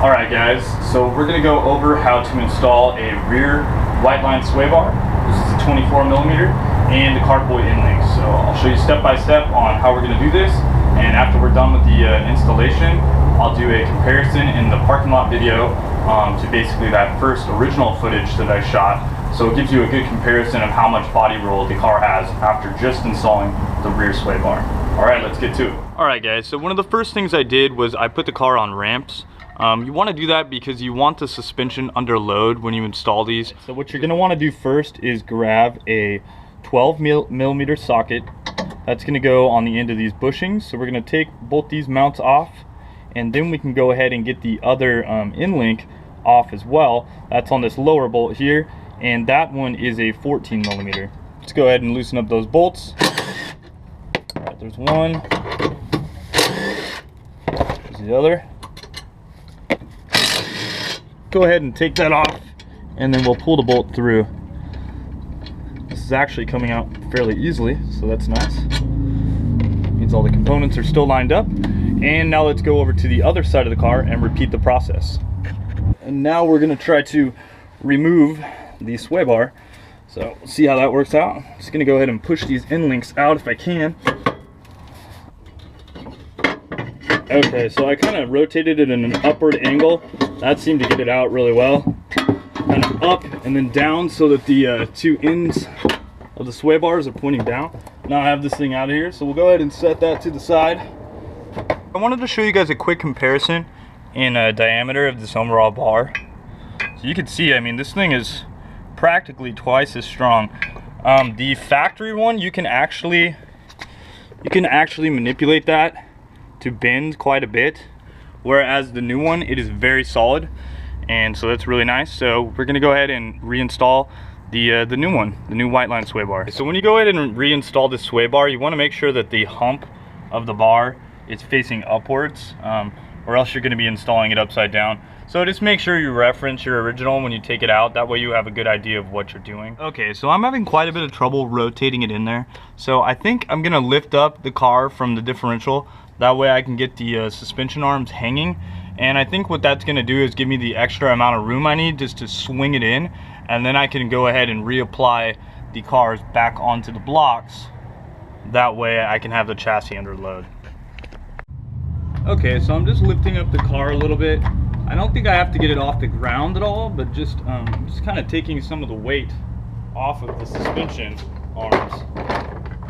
Alright guys, so we're going to go over how to install a rear Whiteline Swaybar. This is a 24mm and the carport inlink. So I'll show you step by step on how we're going to do this, and after we're done with the installation, I'll do a comparison in the parking lot video to basically that first original footage that I shot. So it gives you a good comparison of how much body roll the car has after just installing the rear Swaybar. Alright, let's get to it. Alright guys, so one of the first things I did was I put the car on ramps. You want to do that because you want the suspension under load when you install these. So what you're going to want to do first is grab a 12mm socket. That's going to go on the end of these bushings. So we're going to take both these mounts off, and then we can go ahead and get the other in-link off as well. That's on this lower bolt here, and that one is a 14mm. Let's go ahead and loosen up those bolts. All right, there's one. There's the other. Go ahead and take that off, and then we'll pull the bolt through. This is actually coming out fairly easily, so that's nice. Means all the components are still lined up. And now let's go over to the other side of the car and repeat the process. And now we're going to try to remove the Swaybar. So see how that works out. Just going to go ahead and push these end links out if I can. Okay, so I kind of rotated it in an upward angle. That seemed to get it out really well. Kind of up and then down so that the two ends of the sway bars are pointing down. Now I have this thing out of here, so we'll go ahead and set that to the side. I wanted to show you guys a quick comparison in diameter of this overall bar. So you can see, I mean, this thing is practically twice as strong. The factory one, you can actually manipulate that to bend quite a bit, whereas the new one, it is very solid, and so that's really nice. So we're gonna go ahead and reinstall the new one, the new Whiteline sway bar. So when you go ahead and reinstall this sway bar, you want to make sure that the hump of the bar is facing upwards, or else you're going to be installing it upside down. So just make sure you reference your original when you take it out. That way you have a good idea of what you're doing. Okay, so I'm having quite a bit of trouble rotating it in there. So I think I'm going to lift up the car from the differential. That way I can get the suspension arms hanging. And I think what that's going to do is give me the extra amount of room I need just to swing it in. And then I can go ahead and reapply the cars back onto the blocks. That way I can have the chassis under load. Okay, so I'm just lifting up the car a little bit. I don't think I have to get it off the ground at all, but just kind of taking some of the weight off of the suspension arms.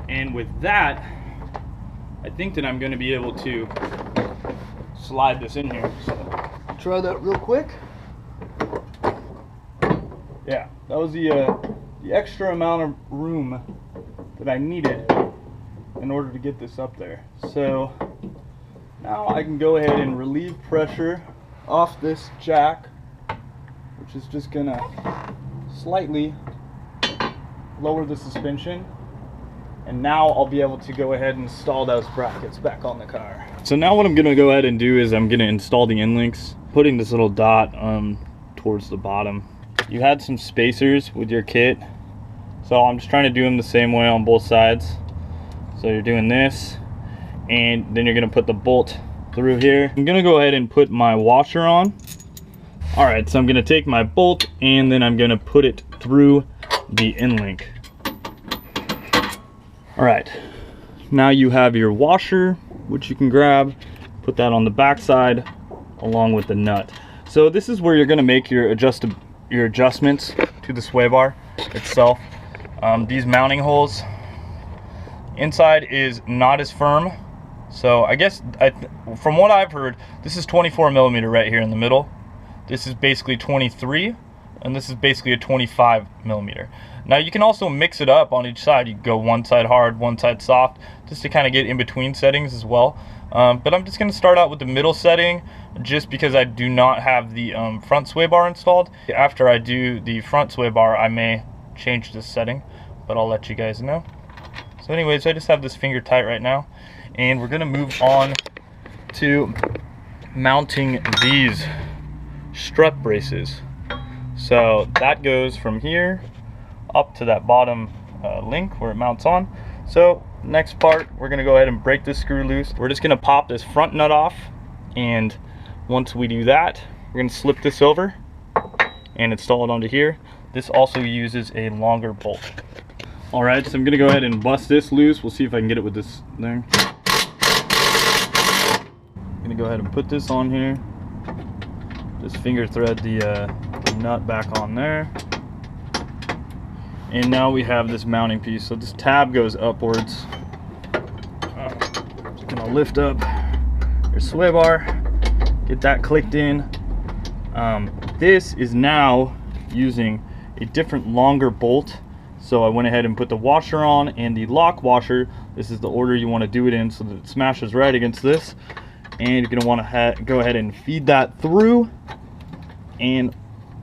And with that, I think that I'm going to be able to slide this in here. So try that real quick. Yeah, that was the extra amount of room that I needed in order to get this up there. So now I can go ahead and relieve pressure off this jack, which is just gonna slightly lower the suspension. And now I'll be able to go ahead and install those brackets back on the car. So now what I'm gonna go ahead and do is I'm gonna install the end links, putting this little dot towards the bottom. You had some spacers with your kit, so I'm just trying to do them the same way on both sides. So you're doing this, and then you're gonna put the bolt through here. I'm gonna go ahead and put my washer on. All right, so I'm gonna take my bolt and then I'm gonna put it through the end link. All right, now you have your washer, which you can grab, put that on the back side along with the nut. So this is where you're gonna make your adjustments to the sway bar itself. These mounting holes inside is not as firm. So I guess, from what I've heard, this is 24mm right here in the middle. This is basically 23, and this is basically a 25mm. Now you can also mix it up on each side. You can go one side hard, one side soft, just to kind of get in between settings as well. But I'm just going to start out with the middle setting, just because I do not have the front sway bar installed. After I do the front sway bar, I may change this setting, but I'll let you guys know. So anyways, I just have this finger tight right now, and we're gonna move on to mounting these strut braces. So that goes from here up to that bottom link where it mounts on. So next part, we're gonna go ahead and break this screw loose. We're just gonna pop this front nut off, and once we do that, we're gonna slip this over and install it onto here. This also uses a longer bolt. All right, so I'm gonna go ahead and bust this loose. We'll see if I can get it with this thing. I'm gonna go ahead and put this on here. Just finger thread the nut back on there. And now we have this mounting piece. So this tab goes upwards. Just gonna lift up your sway bar, get that clicked in. This is now using a different longer bolt. So I went ahead and put the washer on and the lock washer. This is the order you want to do it in so that it smashes right against this. And you're going to want to go ahead and feed that through and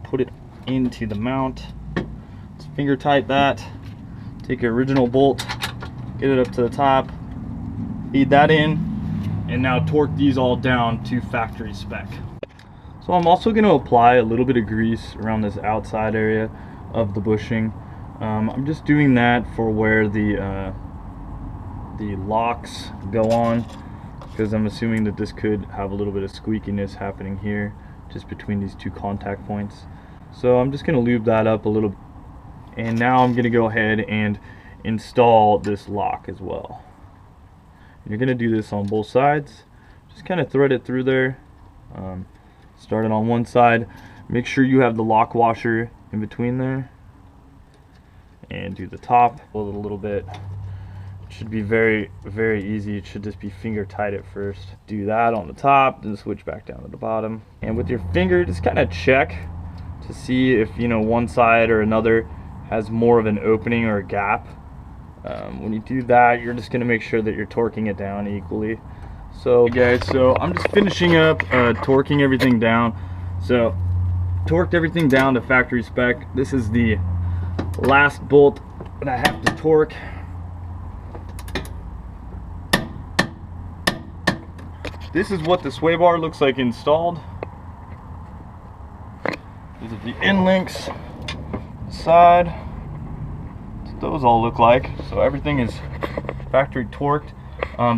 put it into the mount. Just finger tight that. Take your original bolt, get it up to the top, feed that in, and now torque these all down to factory spec. So I'm also going to apply a little bit of grease around this outside area of the bushing. I'm just doing that for where the locks go on, because I'm assuming that this could have a little bit of squeakiness happening here just between these two contact points. So I'm just going to lube that up a little, and now I'm going to go ahead and install this lock as well. And you're going to do this on both sides. Just kind of thread it through there. Start it on one side. Make sure you have the lock washer in between there. And do the top a little bit. It should be very, very easy. It should just be finger tight at first. Do that on the top, then switch back down to the bottom. And with your finger, just kind of check to see if, you know, one side or another has more of an opening or a gap. When you do that, you're just going to make sure that you're torquing it down equally. So guys, so I'm just finishing up torquing everything down. So torqued everything down to factory spec. This is the last bolt that I have to torque. This is what the sway bar looks like installed. These are the end links, side. That's what those all look like. So everything is factory torqued.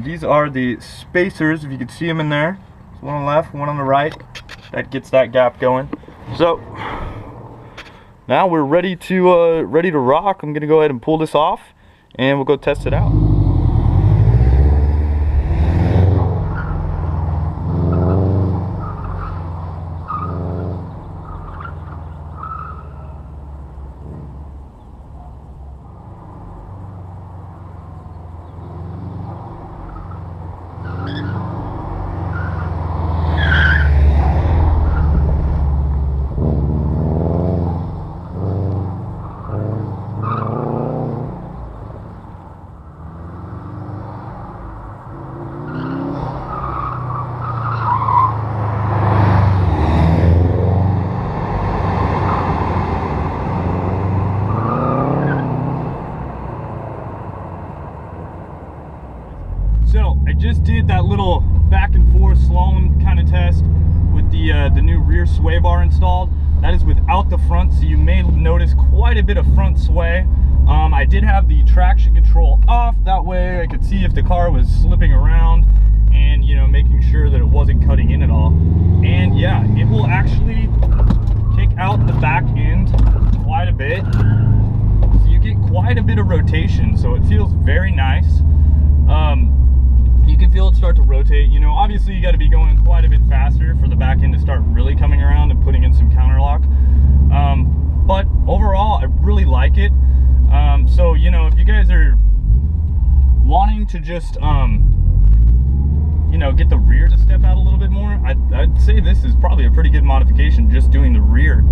These are the spacers, if you can see them in there. There's one on the left, one on the right. That gets that gap going. So now we're ready to rock. I'm gonna go ahead and pull this off, and we'll go test it out. So I just did that little back and forth slalom kind of test with the new rear sway bar installed. That is without the front, so you may notice quite a bit of front sway. I did have the traction control off, that way I could see if the car was slipping around and, you know, making sure that it wasn't cutting in at all. And yeah, it will actually kick out the back end quite a bit. So you get quite a bit of rotation, so it feels very nice. You can feel it start to rotate. You know, obviously you got to be going quite a bit faster for the back end to start really coming around and putting in some counterlock. But overall, I really like it. So, you know, if you guys are wanting to just, you know, get the rear to step out a little bit more, I'd say this is probably a pretty good modification, just doing the rear.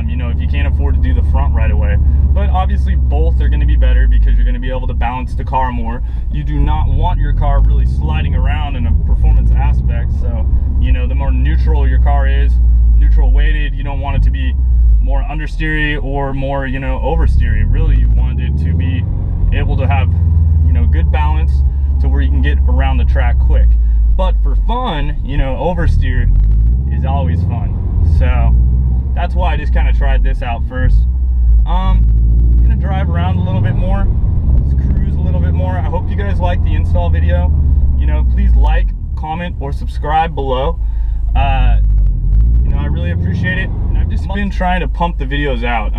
You know, if you can't afford to do the front right away. But obviously both are going to be better because you're going to be able to balance the car more. You do not want your car really sliding around in a performance aspect. So, you know, the more neutral your car is, neutral weighted, you don't want it to be more understeery or more, you know, oversteery. Really, you want it to be able to have, you know, good balance to where you can get around the track quick. But for fun, you know, oversteer is always fun. So that's why I just kind of tried this out first. I'm gonna drive around a little bit more, just cruise a little bit more. I hope you guys like the install video. You know, please like, comment, or subscribe below. You know, I really really appreciate it. And I've just been trying to pump the videos out.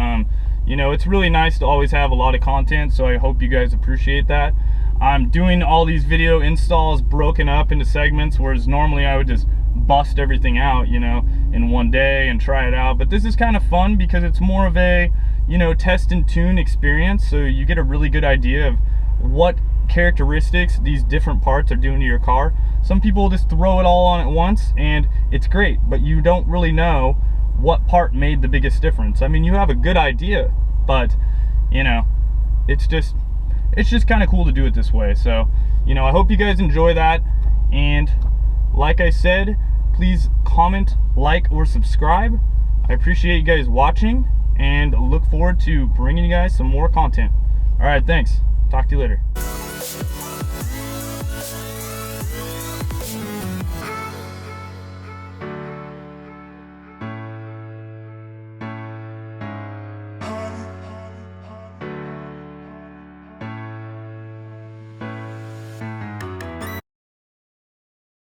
You know, it's really nice to always have a lot of content, so I hope you guys appreciate that. I'm doing all these video installs broken up into segments, whereas normally I would just bust everything out, you know, in one day and try it out. But this is kind of fun because it's more of a, you know, test and tune experience, so you get a really good idea of what characteristics these different parts are doing to your car. Some people just throw it all on at once and it's great, but you don't really know what part made the biggest difference. I mean, you have a good idea, but you know, it's just kind of cool to do it this way. So, you know, I hope you guys enjoy that, and like I said, please comment, like, or subscribe. I appreciate you guys watching and look forward to bringing you guys some more content. All right, thanks. Talk to you later.